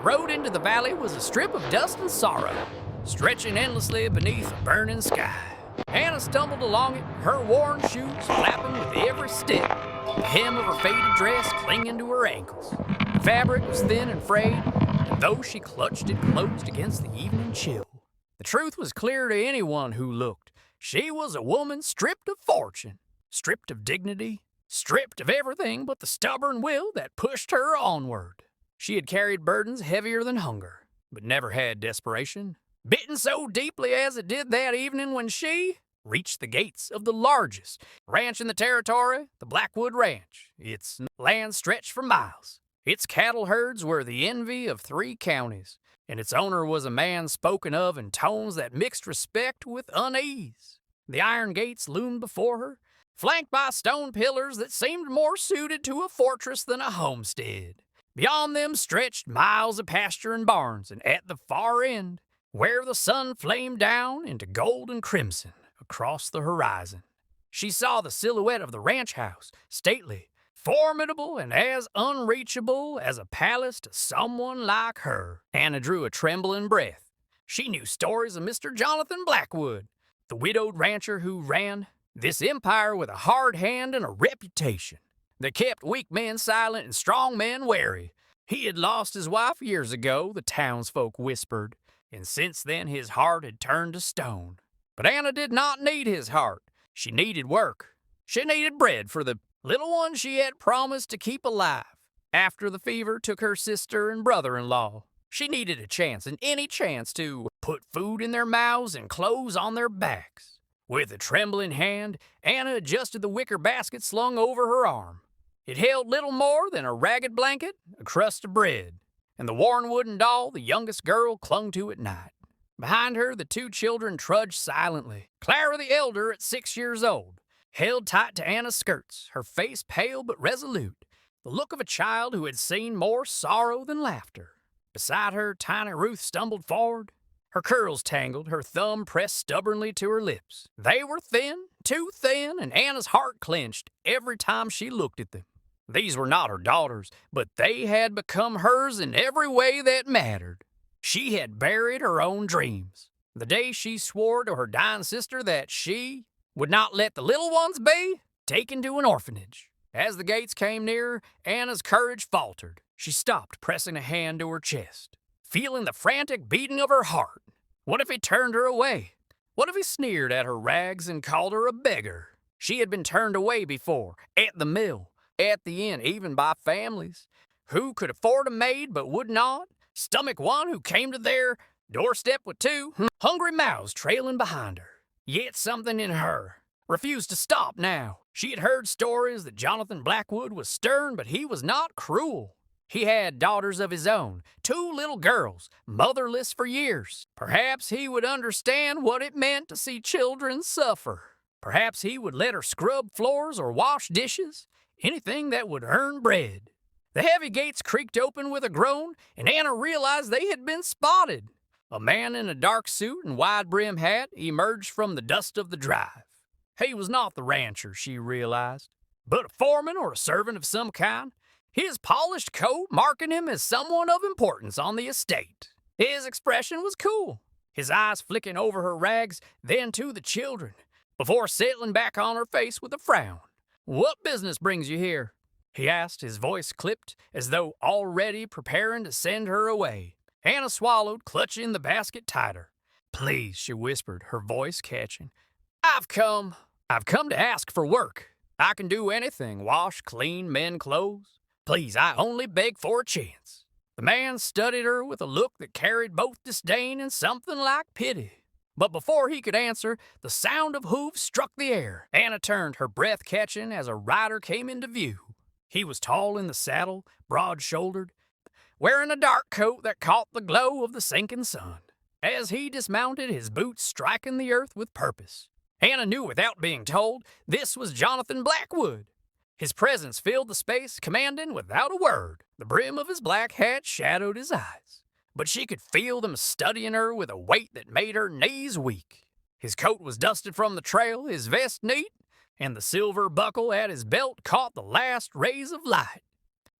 road into the valley was a strip of dust and sorrow, stretching endlessly beneath a burning sky. Hannah stumbled along it, her worn shoes flapping with every step, the hem of her faded dress clinging to her ankles. The fabric was thin and frayed, and though she clutched it closed against the evening chill, the truth was clear to anyone who looked. She was a woman stripped of fortune, stripped of dignity, stripped of everything but the stubborn will that pushed her onward. She had carried burdens heavier than hunger, but never had desperation, bitten so deeply as it did that evening when she reached the gates of the largest ranch in the territory, the Blackwood Ranch. Its land stretched for miles. Its cattle herds were the envy of 3 counties, and its owner was a man spoken of in tones that mixed respect with unease. The iron gates loomed before her, flanked by stone pillars that seemed more suited to a fortress than a homestead. Beyond them stretched miles of pasture and barns, and at the far end, where the sun flamed down into gold and crimson across the horizon, she saw the silhouette of the ranch house, stately, formidable, and as unreachable as a palace to someone like her. Hannah drew a trembling breath. She knew stories of Mr. Jonathan Blackwood, the widowed rancher who ran this empire with a hard hand and a reputation that kept weak men silent and strong men wary. He had lost his wife years ago, the townsfolk whispered, and since then his heart had turned to stone. But Anna did not need his heart. She needed work. She needed bread for the little one she had promised to keep alive after the fever took her sister and brother-in-law. She needed a chance, and any chance, to put food in their mouths and clothes on their backs. With a trembling hand, Anna adjusted the wicker basket slung over her arm. It held little more than a ragged blanket, a crust of bread, and the worn wooden doll the youngest girl clung to at night. Behind her, the 2 children trudged silently. Clara, the elder, at 6 years old, held tight to Anna's skirts, her face pale but resolute, the look of a child who had seen more sorrow than laughter. Beside her, tiny Ruth stumbled forward, her curls tangled, her thumb pressed stubbornly to her lips. They were thin, too thin, and Anna's heart clenched every time she looked at them. These were not her daughters, but they had become hers in every way that mattered. She had buried her own dreams. The day she swore to her dying sister that she would not let the little ones be taken to an orphanage. As the gates came nearer, Anna's courage faltered. She stopped, pressing a hand to her chest, feeling the frantic beating of her heart. What if he turned her away? What if he sneered at her rags and called her a beggar? She had been turned away before, at the mill, at the inn, even by families who could afford a maid but would not stomach one who came to their doorstep with 2 hungry mouths trailing behind her. Yet something in her refused to stop now. She had heard stories that Jonathan Blackwood was stern, but he was not cruel. He had daughters of his own, 2 little girls, motherless for years. Perhaps he would understand what it meant to see children suffer. Perhaps he would let her scrub floors or wash dishes, anything that would earn bread. The heavy gates creaked open with a groan, and Anna realized they had been spotted. A man in a dark suit and wide-brimmed hat emerged from the dust of the drive. He was not the rancher, she realized, but a foreman or a servant of some kind, his polished coat marking him as someone of importance on the estate. His expression was cool, his eyes flicking over her rags, then to the children, before settling back on her face with a frown. "What business brings you here?" he asked, his voice clipped, as though already preparing to send her away. Anna swallowed, clutching the basket tighter. "Please," she whispered, her voice catching. I've come to ask for work. I can do anything, wash, clean, mend clothes. Please, I only beg for a chance." The man studied her with a look that carried both disdain and something like pity. But before he could answer, the sound of hooves struck the air. Anna turned, her breath catching as a rider came into view. He was tall in the saddle, broad-shouldered, wearing a dark coat that caught the glow of the sinking sun. As he dismounted, his boots striking the earth with purpose, Anna knew without being told this was Jonathan Blackwood. His presence filled the space, commanding without a word. The brim of his black hat shadowed his eyes, but she could feel them studying her with a weight that made her knees weak. His coat was dusted from the trail, his vest neat, and the silver buckle at his belt caught the last rays of light.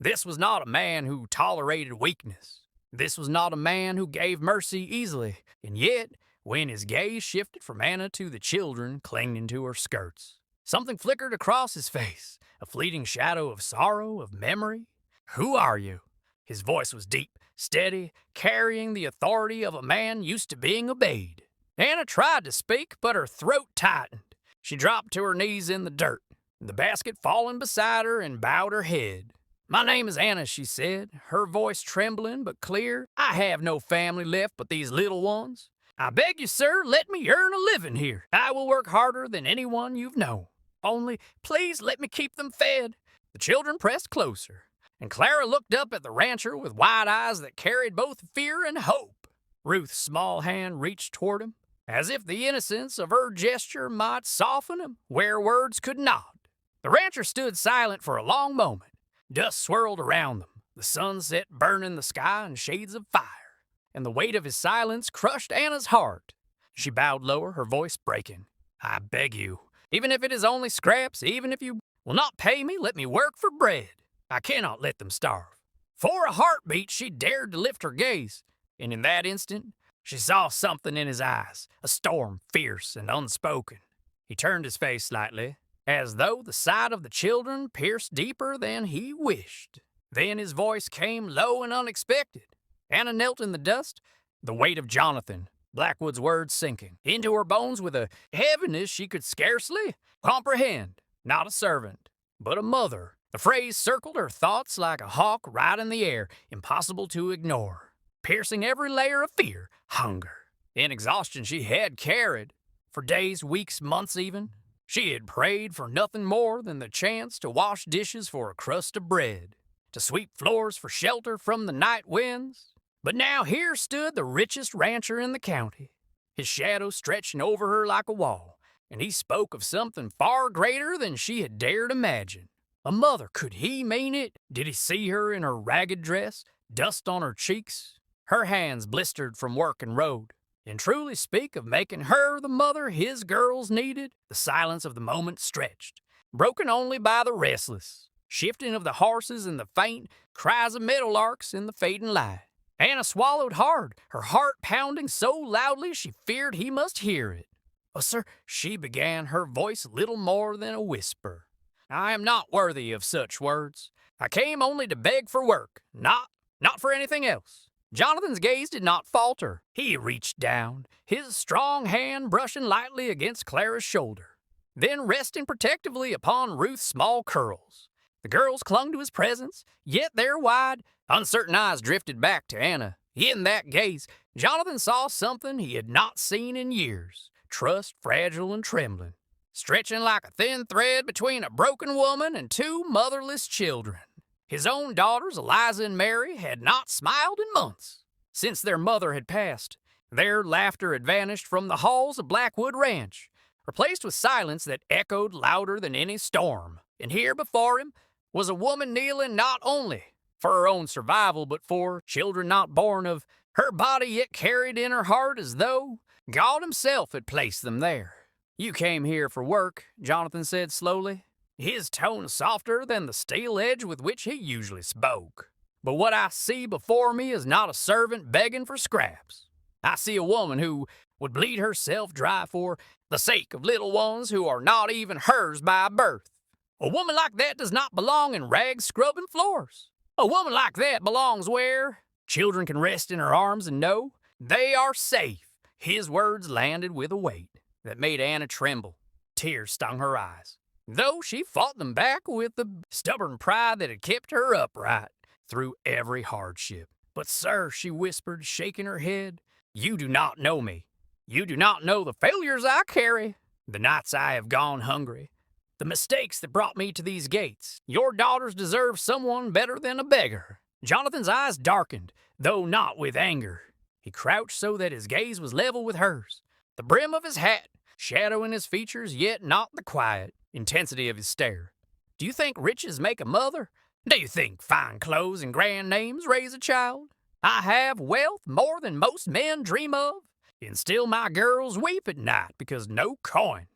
This was not a man who tolerated weakness. This was not a man who gave mercy easily, and yet, when his gaze shifted from Anna to the children clinging to her skirts, something flickered across his face, a fleeting shadow of sorrow, of memory. "Who are you?" His voice was deep, steady, carrying the authority of a man used to being obeyed. Anna tried to speak, but her throat tightened. She dropped to her knees in the dirt, the basket falling beside her, and bowed her head. "My name is Anna," she said, her voice trembling but clear. "I have no family left but these little ones. I beg you, sir, let me earn a living here. I will work harder than anyone you've known. Only, please let me keep them fed." The children pressed closer, and Clara looked up at the rancher with wide eyes that carried both fear and hope. Ruth's small hand reached toward him, as if the innocence of her gesture might soften him where words could not. The rancher stood silent for a long moment. Dust swirled around them, the sunset burning the sky in shades of fire, and the weight of his silence crushed Anna's heart. She bowed lower, her voice breaking. "I beg you, even if it is only scraps, even if you will not pay me, let me work for bread. I cannot let them starve." For a heartbeat, she dared to lift her gaze, and in that instant, she saw something in his eyes, a storm fierce and unspoken. He turned his face slightly, as though the sight of the children pierced deeper than he wished. Then his voice came low and unexpected. Anna knelt in the dust, the weight of Jonathan, Blackwood's words sinking into her bones with a heaviness she could scarcely comprehend. Not a servant, but a mother. The phrase circled her thoughts like a hawk right in the air, impossible to ignore, piercing every layer of fear, hunger. In exhaustion she had carried, for days, weeks, months even. She had prayed for nothing more than the chance to wash dishes for a crust of bread, to sweep floors for shelter from the night winds. But now here stood the richest rancher in the county, his shadow stretching over her like a wall, and he spoke of something far greater than she had dared imagine. A mother, could he mean it? Did he see her in her ragged dress, dust on her cheeks, her hands blistered from work and road, and truly speak of making her the mother his girls needed? The silence of the moment stretched, broken only by the restless shifting of the horses and the faint cries of meadowlarks in the fading light. Anna swallowed hard, her heart pounding so loudly she feared he must hear it. "Oh, sir," she began, her voice little more than a whisper. "I am not worthy of such words. I came only to beg for work, not for anything else." Jonathan's gaze did not falter. He reached down, his strong hand brushing lightly against Clara's shoulder, then resting protectively upon Ruth's small curls. The girls clung to his presence, yet their wide, uncertain eyes drifted back to Anna. In that gaze, Jonathan saw something he had not seen in years, trust fragile and trembling, stretching like a thin thread between a broken woman and two motherless children. His own daughters, Eliza and Mary, had not smiled in months. Since their mother had passed, their laughter had vanished from the halls of Blackwood Ranch, replaced with silence that echoed louder than any storm. And here before him was a woman kneeling not only for her own survival, but for children not born of her body yet carried in her heart as though God himself had placed them there. "You came here for work," Jonathan said slowly, his tone softer than the steel edge with which he usually spoke. "But what I see before me is not a servant begging for scraps. I see a woman who would bleed herself dry for the sake of little ones who are not even hers by birth. A woman like that does not belong in rags scrubbing floors. A woman like that belongs where children can rest in her arms and know they are safe." His words landed with a weight that made Anna tremble. Tears stung her eyes, though she fought them back with the stubborn pride that had kept her upright through every hardship. "But, sir," she whispered, shaking her head, "you do not know me. You do not know the failures I carry, the nights I have gone hungry, the mistakes that brought me to these gates. Your daughters deserve someone better than a beggar." Jonathan's eyes darkened, though not with anger. He crouched so that his gaze was level with hers, the brim of his hat shadowing his features, yet not the quiet intensity of his stare. "Do you think riches make a mother? Do you think fine clothes and grand names raise a child? I have wealth more than most men dream of, and still my girls weep at night because no coin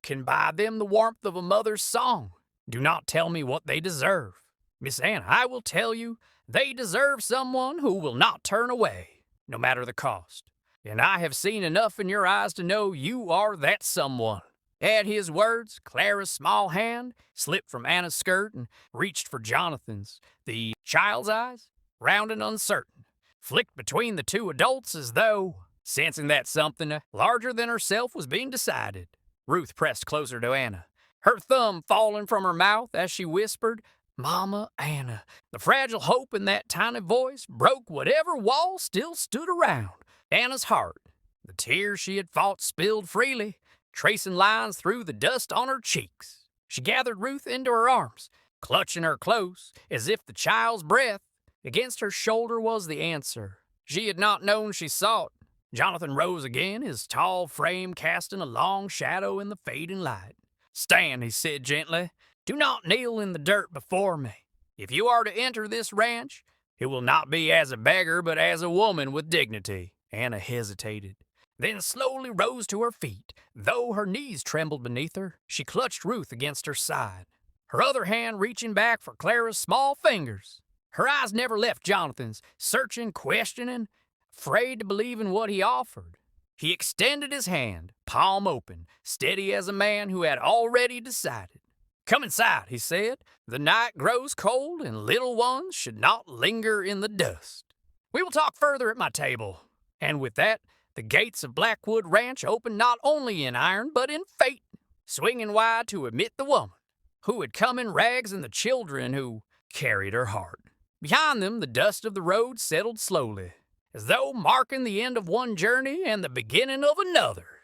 can buy them the warmth of a mother's song. Do not tell me what they deserve. Miss Anna, I will tell you They deserve someone who will not turn away, no matter the cost. And I have seen enough in your eyes to know you are that someone. At his words, Clara's small hand slipped from Anna's skirt and reached for Jonathan's. The child's eyes, round and uncertain, flicked between the two adults as though, sensing that something larger than herself was being decided. Ruth pressed closer to Anna, her thumb falling from her mouth as she whispered, "Mama Anna." The fragile hope in that tiny voice broke whatever wall still stood around Anna's heart. The tears she had fought spilled freely, tracing lines through the dust on her cheeks. She gathered Ruth into her arms, clutching her close, as if the child's breath against her shoulder was the answer she had not known she sought. Jonathan rose again, his tall frame casting a long shadow in the fading light. "Stand," he said gently. "Do not kneel in the dirt before me. If you are to enter this ranch, it will not be as a beggar, but as a woman with dignity." Anna hesitated, then slowly rose to her feet. Though her knees trembled beneath her, she clutched Ruth against her side, her other hand reaching back for Clara's small fingers. Her eyes never left Jonathan's, searching, questioning, afraid to believe in what he offered. He extended his hand, palm open, steady as a man who had already decided. "Come inside," he said. "The night grows cold, and little ones should not linger in the dust. We will talk further at my table." And with that, the gates of Blackwood Ranch opened not only in iron, but in fate, swinging wide to admit the woman who had come in rags and the children who carried her heart. Behind them, the dust of the road settled slowly, as though marking the end of one journey and the beginning of another.